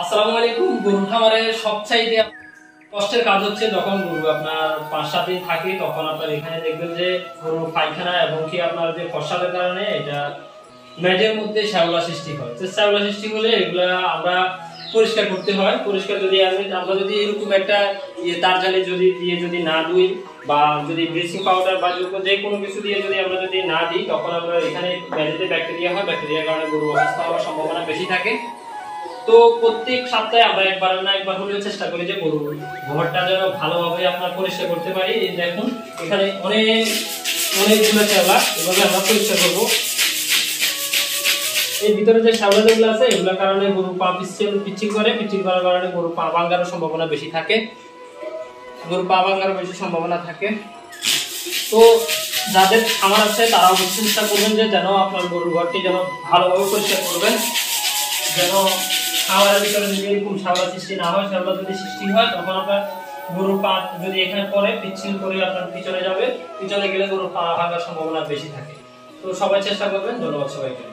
আসসালামু আলাইকুম। গরু খামারে সবচাইতে কষ্টের কাজ হচ্ছে যখন গরু আপনার 5-7 দিন থাকে, তখন আপনার এখানে দেখবেন যে গরু পায়খানা এবং কি আপনার যে ফসলের কারণে এটা মেডের মধ্যে শ্যাওলা সৃষ্টি হয়। তো শ্যাওলা সৃষ্টি হলে এগুলা আমরা পরিষ্কার করতে হয়। পরিষ্কার যদি আমরা যদি এরকম একটা তার জালে যদি না ধুই বা যদি ব্লিচিং পাউডার বা যে কোনো কিছু দিয়ে যদি আমরা যদি না দিই, তখন আমরা এখানে মেডেতে ব্যাকটেরিয়া হয়, ব্যাকটেরিয়ার কারণে গরু অসুস্থ হওয়ার সম্ভাবনা বেশি থাকে। তো প্রত্যেক সপ্তাহে আমরা একবার হলেও চেষ্টা করি যে গরুর গোবরটা যেন ভালোভাবে আপনার পরিষ্কার করতে পারি। এই দেখুন এখানে অনেকগুলো শ্যাওলা, এভাবে আমরা পরিষ্কার করবো। এই ভিতরে যে শ্যাওলা যেগুলো আছে এগুলোর কারণে গরু পা পিচ্ছিল করার কারণে গরু পা ভাঙার সম্ভাবনা বেশি থাকে। তো যাদের খামার আছে তারা অবশ্যই চেষ্টা করবেন যে যেন আপনার গরুর ঘরটি যেন ভালোভাবে পরিষ্কার করবেন, যেন খাবারের ভিতরে যদি এরকম শ্যাওলা সৃষ্টি না হয়। শ্যাওলা যদি সৃষ্টি হয় তখন আপনার গরুর পা যদি এখানে পরে পিচ্ছিল করে আপনার পিছনে গেলে গরুর পা ভাঙার সম্ভাবনা বেশি থাকে। তো সবাই চেষ্টা করবেন। ধন্যবাদ সবাইকে।